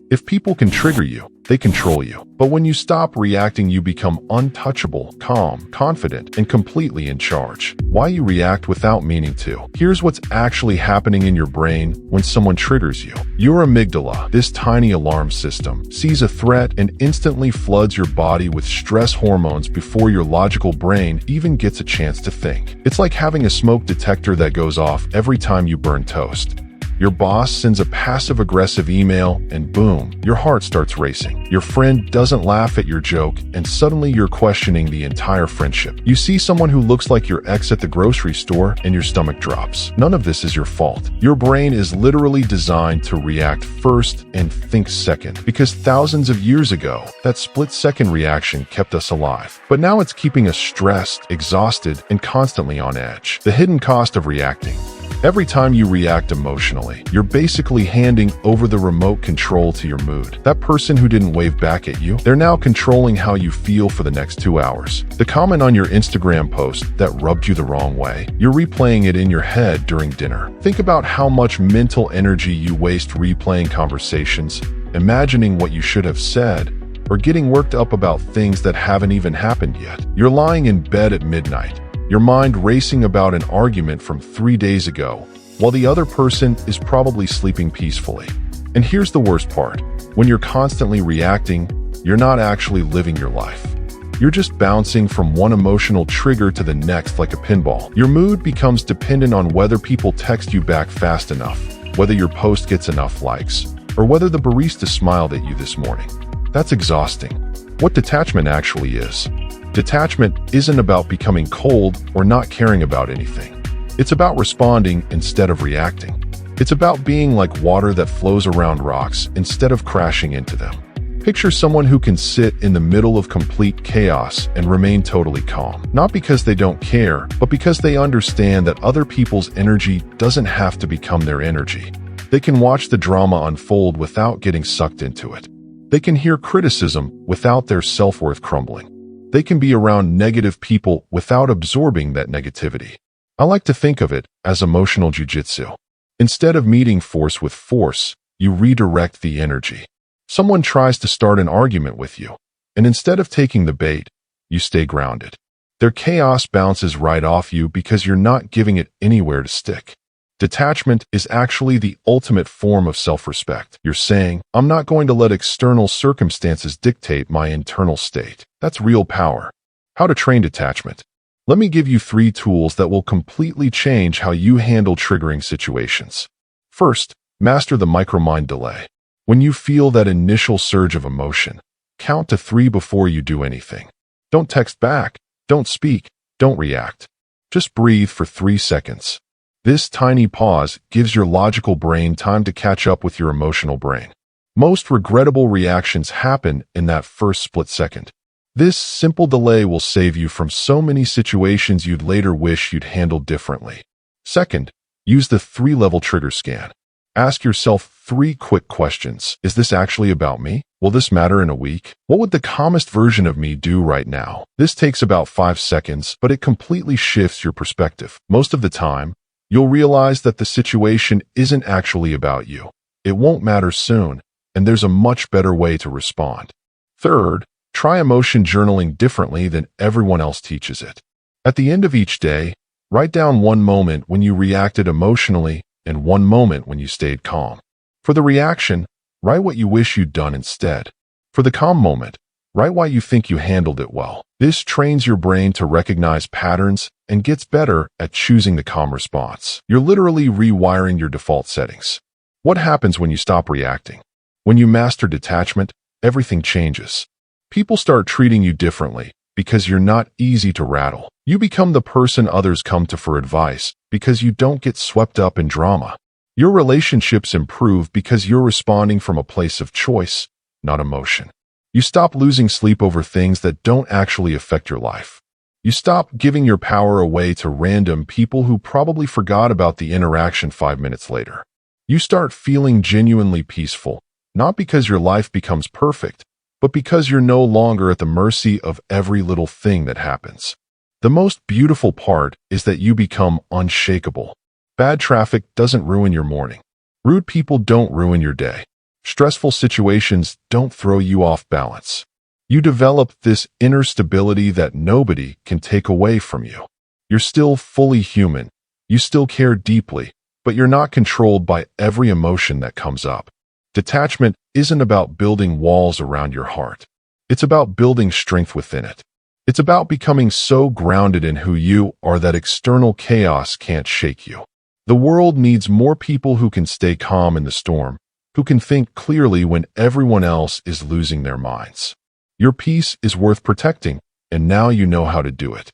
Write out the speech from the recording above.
If people can trigger you, they control you. But when you stop reacting, you become untouchable, calm, confident, and completely in charge. Why you react without meaning to. Here's what's actually happening in your brain when someone triggers you. Your amygdala, this tiny alarm system, sees a threat and instantly floods your body with stress hormones before your logical brain even gets a chance to think. It's like having a smoke detector that goes off every time you burn toast. Your boss sends a passive-aggressive email, and boom, your heart starts racing. Your friend doesn't laugh at your joke, and suddenly you're questioning the entire friendship. You see someone who looks like your ex at the grocery store, and your stomach drops. None of this is your fault. Your brain is literally designed to react first and think second, because thousands of years ago, that split-second reaction kept us alive. But now it's keeping us stressed, exhausted, and constantly on edge. The hidden cost of reacting. Every time you react emotionally, you're basically handing over the remote control to your mood. That person who didn't wave back at you, they're now controlling how you feel for the next 2 hours. The comment on your Instagram post that rubbed you the wrong way, you're replaying it in your head during dinner. Think about how much mental energy you waste replaying conversations, imagining what you should have said, or getting worked up about things that haven't even happened yet. You're lying in bed at midnight, your mind racing about an argument from 3 days ago, while the other person is probably sleeping peacefully. And here's the worst part. When you're constantly reacting, you're not actually living your life. You're just bouncing from one emotional trigger to the next like a pinball. Your mood becomes dependent on whether people text you back fast enough, whether your post gets enough likes, or whether the barista smiled at you this morning. That's exhausting. What detachment actually is. Detachment isn't about becoming cold or not caring about anything. It's about responding instead of reacting. It's about being like water that flows around rocks instead of crashing into them. Picture someone who can sit in the middle of complete chaos and remain totally calm. Not because they don't care, but because they understand that other people's energy doesn't have to become their energy. They can watch the drama unfold without getting sucked into it. They can hear criticism without their self-worth crumbling. They can be around negative people without absorbing that negativity. I like to think of it as emotional jujitsu. Instead of meeting force with force, you redirect the energy. Someone tries to start an argument with you, and instead of taking the bait, you stay grounded. Their chaos bounces right off you because you're not giving it anywhere to stick. Detachment is actually the ultimate form of self-respect. You're saying, I'm not going to let external circumstances dictate my internal state. That's real power. How to train detachment. Let me give you 3 tools that will completely change how you handle triggering situations. First, master the micromind delay. When you feel that initial surge of emotion, count to 3 before you do anything. Don't text back, don't speak, don't react. Just breathe for 3 seconds. This tiny pause gives your logical brain time to catch up with your emotional brain. Most regrettable reactions happen in that first split second. This simple delay will save you from so many situations you'd later wish you'd handled differently. Second, use the 3-level trigger scan. Ask yourself 3 quick questions. Is this actually about me? Will this matter in a week? What would the calmest version of me do right now? This takes about 5 seconds, but it completely shifts your perspective. Most of the time, you'll realize that the situation isn't actually about you. It won't matter soon, and there's a much better way to respond. Third, try emotion journaling differently than everyone else teaches it. At the end of each day, write down 1 moment when you reacted emotionally and 1 moment when you stayed calm. For the reaction, write what you wish you'd done instead. For the calm moment, write why you think you handled it well. This trains your brain to recognize patterns and gets better at choosing the calm response. You're literally rewiring your default settings. What happens when you stop reacting? When you master detachment, everything changes. People start treating you differently because you're not easy to rattle. You become the person others come to for advice because you don't get swept up in drama. Your relationships improve because you're responding from a place of choice, not emotion. You stop losing sleep over things that don't actually affect your life. You stop giving your power away to random people who probably forgot about the interaction 5 minutes later. You start feeling genuinely peaceful, not because your life becomes perfect, but because you're no longer at the mercy of every little thing that happens. The most beautiful part is that you become unshakable. Bad traffic doesn't ruin your morning. Rude people don't ruin your day. Stressful situations don't throw you off balance. You develop this inner stability that nobody can take away from you. You're still fully human. You still care deeply, but you're not controlled by every emotion that comes up. Detachment isn't about building walls around your heart. It's about building strength within it. It's about becoming so grounded in who you are that external chaos can't shake you. The world needs more people who can stay calm in the storm, who can think clearly when everyone else is losing their minds. Your peace is worth protecting, and now you know how to do it.